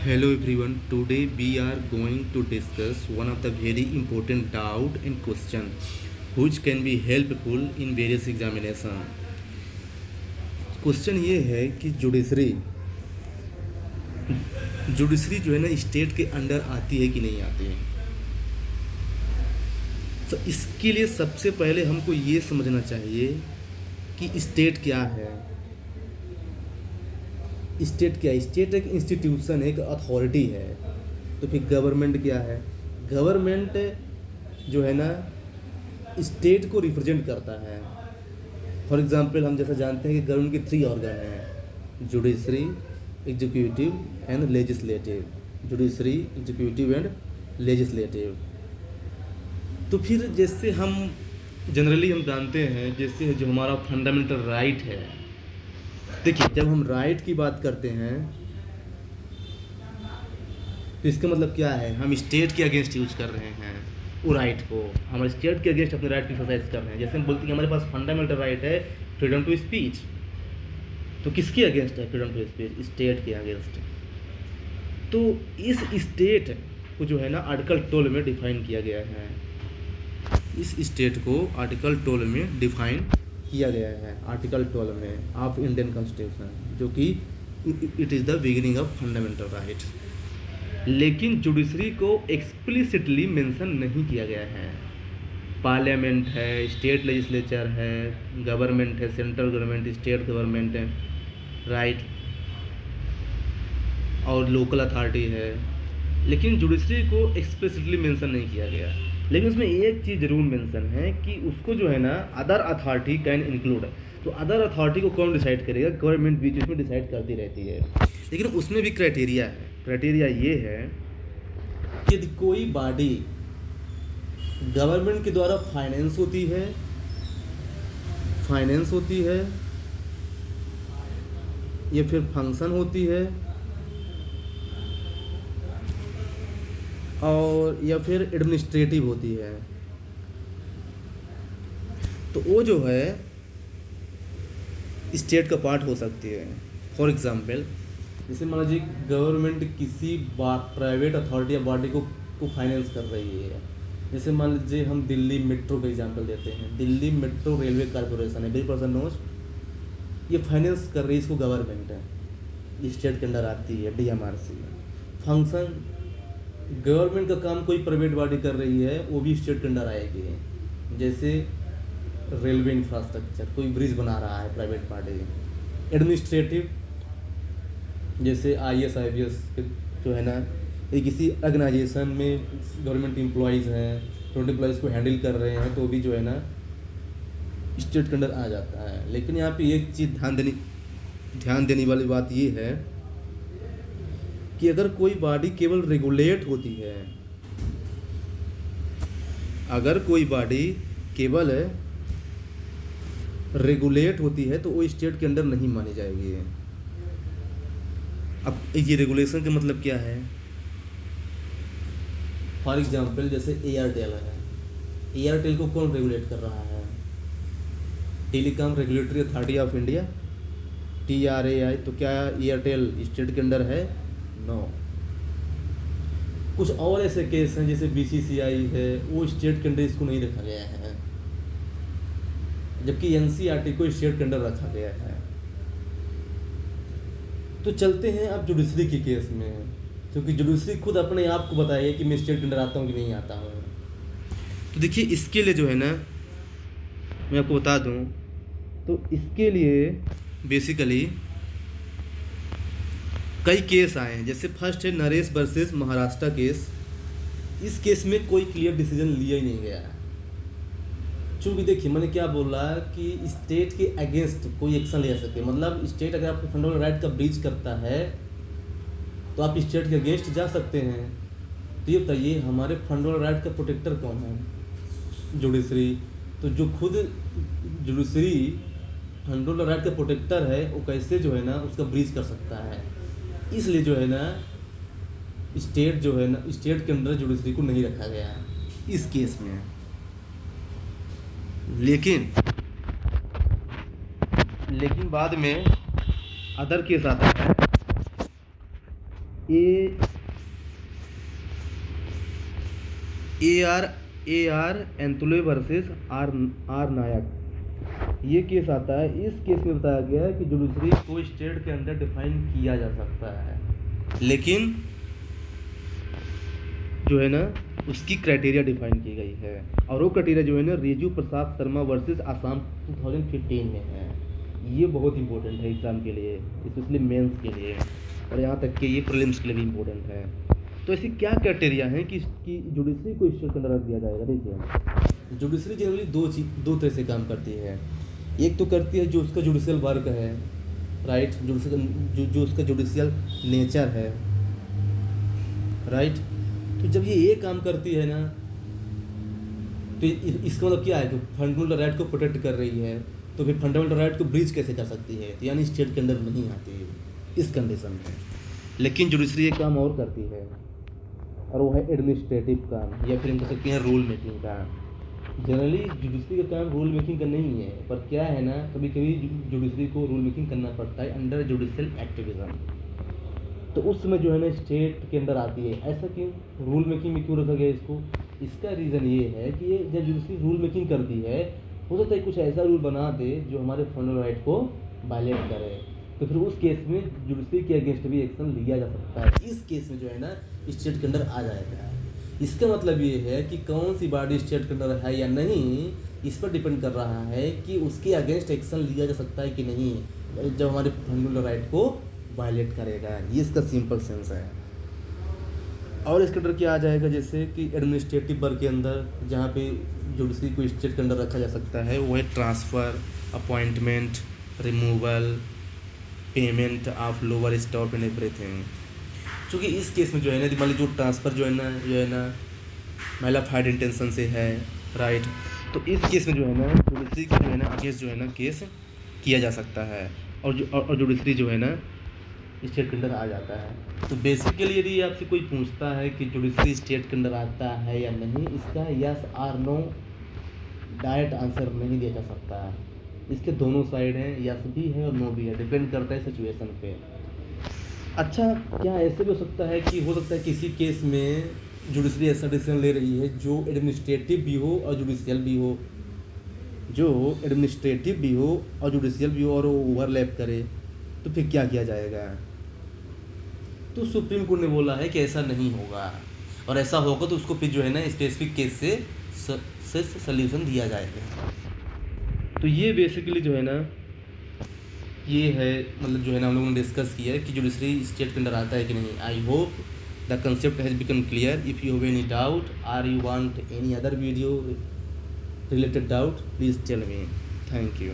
Hello everyone. Today we are going to discuss one of the very important doubt and question which can be helpful in various examination. Question ये है कि judiciary जो है ना state के under आती है कि नहीं आती है। तो इसके लिए सबसे पहले हमको ये समझना चाहिए कि स्टेट क्या है। स्टेट क्या है? स्टेट एक इंस्टीट्यूशन है, एक अथॉरिटी है। तो फिर गवर्नमेंट क्या है? गवर्नमेंट जो है ना स्टेट को रिप्रेजेंट करता है। फॉर एग्जांपल हम जैसा जानते हैं कि गवर्नमेंट के 3 ऑर्गन हैं, judiciary, executive and legislative. Judiciary, executive and legislative. तो फिर जैसे हम जनरली हम जानते हैं, जैसे जो हमारा फंडामेंटल राइट है। देखिए, जब हम राइट की बात करते हैं तो इसका मतलब क्या है? हम स्टेट के अगेंस्ट यूज कर रहे हैं वो राइट को। हम स्टेट के अगेंस्ट अपने राइट की एक्सरसाइज कर रहे हैं। जैसे हम बोलते हैं कि हमारे पास फंडामेंटल राइट है फ्रीडम टू स्पीच, तो किसके अगेंस्ट है फ्रीडम टू स्पीच? स्टेट के अगेंस्ट। तो इस स्टेट को जो है ना आर्टिकल 12 में डिफाइन किया गया है। इस स्टेट को आर्टिकल 12 में डिफाइन किया गया है, आर्टिकल 12 में ऑफ इंडियन कॉन्स्टिट्यूशन, जो कि it is the beginning of fundamental right. लेकिन जुडिशरी को एक्सप्लिसिटली मेंशन नहीं किया गया है। पार्लियामेंट है, स्टेट लेजिस्लेचर है, गवर्नमेंट है, सेंट्रल गवर्नमेंट, स्टेट गवर्नमेंट है, राइट, और लोकल अथॉरिटी है। लेकिन जुडिशरी को एक्सप्लिसिटली मेंशन नहीं किया गया। लेकिन उसमें एक चीज़ जरूर मेंशन है कि उसको जो है ना अदर अथॉरिटी कैन इंक्लूड। तो अदर अथॉरिटी को कौन डिसाइड करेगा? गवर्नमेंट बीच बीच में डिसाइड करती रहती है। लेकिन उसमें भी क्राइटेरिया है। क्राइटेरिया ये है कि यदि कोई बॉडी गवर्नमेंट के द्वारा फाइनेंस होती है या फिर फंक्शन होती है, और या फिर एडमिनिस्ट्रेटिव होती है, तो वो जो है स्टेट का पार्ट हो सकती है। फॉर एग्जांपल, जैसे मान लीजिए गवर्नमेंट किसी प्राइवेट अथॉरिटी या बॉडी को फाइनेंस कर रही है। जैसे मान लीजिए हम दिल्ली मेट्रो का एग्जांपल देते हैं। दिल्ली मेट्रो रेलवे कॉर्पोरेशन है, एवरी पर्सन नोज। ये फाइनेंस कर रही है, इसको गवर्नमेंट है, स्टेट के अंडर आती है, DMRC। फंक्शन गवर्नमेंट का काम कोई प्राइवेट बॉडी कर रही है, वो भी स्टेट के अंडर आएगी। जैसे रेलवे इंफ्रास्ट्रक्चर, कोई ब्रिज बना रहा है प्राइवेट बॉडी। एडमिनिस्ट्रेटिव, जैसे IAS IPS जो है ना, ये किसी ऑर्गेनाइजेशन में गवर्नमेंट एम्प्लॉयज़ हैं, गवर्नमेंट एम्प्लॉयज़ को हैंडल कर रहे हैं, तो भी जो है ना स्टेट के अंडर आ जाता है। लेकिन यहाँ पे एक चीज़ ध्यान देने वाली बात ये है कि अगर कोई बॉडी केवल रेगुलेट होती है, अगर कोई बॉडी केवल रेगुलेट होती है तो वो स्टेट के अंडर नहीं मानी जाएगी। अब ये रेगुलेशन का मतलब क्या है? फॉर एग्जांपल, जैसे एयरटेल है। एयरटेल को कौन रेगुलेट कर रहा है? Telecom regulatory authority of India, TRAI। तो क्या एयरटेल स्टेट के अंडर है? नो। कुछ और ऐसे केस हैं, जैसे BCCI है, वो स्टेट के अंडर इसको नहीं रखा गया है, जबकि NCERT को स्टेट के अंडर रखा गया है। तो चलते हैं अब जुडिशरी के केस में, क्योंकि जुडिशरी खुद अपने आप को बताइए कि मैं स्टेट के अंडर आता हूँ कि नहीं आता हूँ। तो देखिए, इसके लिए जो है ना, मैं आपको बता दूँ, तो इसके लिए बेसिकली कई केस आए हैं। जैसे फर्स्ट है नरेश वर्सेस महाराष्ट्र केस। इस केस में कोई क्लियर डिसीजन लिया ही नहीं गया है। चूँकि देखिए, मैंने क्या बोला कि स्टेट के अगेंस्ट कोई एक्शन ले सके, मतलब स्टेट अगर आपको फंडामेंटल राइट का ब्रीच करता है तो आप स्टेट के अगेंस्ट जा सकते हैं। तो ये बताइए, हमारे फंडामेंटल राइट का प्रोटेक्टर कौन है? जुडिशरी। तो जो खुद जुडिशरी फंडामेंटल राइट का प्रोटेक्टर है, वो कैसे जो है ना उसका ब्रीच कर सकता है? इसलिए जो है ना स्टेट जो है ना, स्टेट के अंदर जुडिशरी को नहीं रखा गया है इस केस में। लेकिन बाद में अदर केस आता है ए आर एंथोले वर्सेस आर नायक, ये केस आता है। इस केस में बताया गया है कि जुडिशरी को स्टेट के अंदर डिफाइन किया जा सकता है, लेकिन जो है ना उसकी क्राइटेरिया डिफाइन की गई है, और वो क्राइटेरिया जो है ना रिजू प्रसाद शर्मा वर्सेस आसाम 2015 में है। ये बहुत इंपॉर्टेंट है एग्ज़ाम के लिए, स्पेशली मेंस के लिए, और यहाँ तक कि ये प्रीलिम्स के लिए भी इम्पोर्टेंट है। तो ऐसी क्या क्राइटेरिया है कि जुडिशरी को स्टेट के अंदर रख दिया जाएगा? देखिए, जुडिशरी जनरली दो तरह से काम करती है। एक तो करती है जो उसका जुडिशियल वर्क है, राइट, जो उसका जुडिशियल नेचर है, राइट। तो जब ये काम करती है ना, तो इसका मतलब क्या है कि फंडामेंटल राइट को प्रोटेक्ट कर रही है, तो फिर फंडामेंटल राइट को ब्रीच कैसे कर सकती है? तो यानी स्टेट के अंदर नहीं आती है इस कंडीशन में। लेकिन जुडिशरी एक काम और करती है, और वो है एडमिनिस्ट्रेटिव काम, या फिर हम कह सकते हैं रूल मेकिंग काम। जनरली जुडिशरी का काम रूल मेकिंग का नहीं है, पर क्या है ना, कभी कभी जुडिशरी को रूल मेकिंग करना पड़ता है अंडर जुडिशियल एक्टिविज्म। तो उस समय जो है ना स्टेट के अंदर आती है। ऐसा क्यों, रूल मेकिंग में क्यों रखा गया इसको? इसका रीज़न ये है कि ये जब जुडिशरी रूल मेकिंग करती है, हो सकता है कुछ ऐसा रूल बना दे जो हमारे फंडामेंटल राइट को वायलेट करे, तो फिर उस केस में जुडिशरी के अगेंस्ट भी एक्शन लिया जा सकता है। इस केस में जो है ना स्टेट के अंदर आ जाएगा। इसका मतलब ये है कि कौन सी बॉडी स्टेट के अंदर है या नहीं, इस पर डिपेंड कर रहा है कि उसके अगेंस्ट एक्शन लिया जा सकता है कि नहीं, जब हमारे फंडामेंटल राइट को वायलेट करेगा। ये इसका सिंपल सेंस है। और इसके अंदर क्या आ जाएगा, जैसे कि एडमिनिस्ट्रेटिव वर्क के अंदर जहाँ पे जुडिशरी को स्टेट के अंदर रखा जा सकता है, वो है transfer, appointment, removal, payment of lower stop and everything. क्योंकि इस केस में जो है ना, मान लीजिए जो ट्रांसफ़र जो है ना महिला फाइड इंटेंशन से है, राइट। तो इस केस में जो है ना जुडिशरी का जो है ना अगेंस्ट जो है ना केस किया जा सकता है, और जुडिशरी जो है ना स्टेट के अंदर आ जाता है। तो बेसिकली यदि आपसे कोई पूछता है कि जुडिशरी स्टेट के अंदर आता है या नहीं, इसका यस और नो डायरेक्ट आंसर नहीं दिया जा सकता है। इसके दोनों साइड हैं, यस भी है और नो भी है, डिपेंड करता है सिचुएशन पे। अच्छा, क्या ऐसे भी हो सकता है कि किसी केस में जुडिशरी ऐसा डिसीजन ले रही है जो एडमिनिस्ट्रेटिव भी हो और जुडिशियल भी हो, और ओवरलैप करे, तो फिर क्या किया जाएगा? तो सुप्रीम कोर्ट ने बोला है कि ऐसा नहीं होगा, और ऐसा होगा तो उसको फिर जो है ना स्पेसिफिक केस से सल्यूशन दिया जाएगा। तो ये बेसिकली जो है ना ये है, मतलब जो है ना हम लोगों ने डिस्कस किया है कि जुडिशरी स्टेट के अंदर आता है कि नहीं। I hope the concept has become clear. If you have any doubt or you want any other video related doubt, please tell me. Thank you.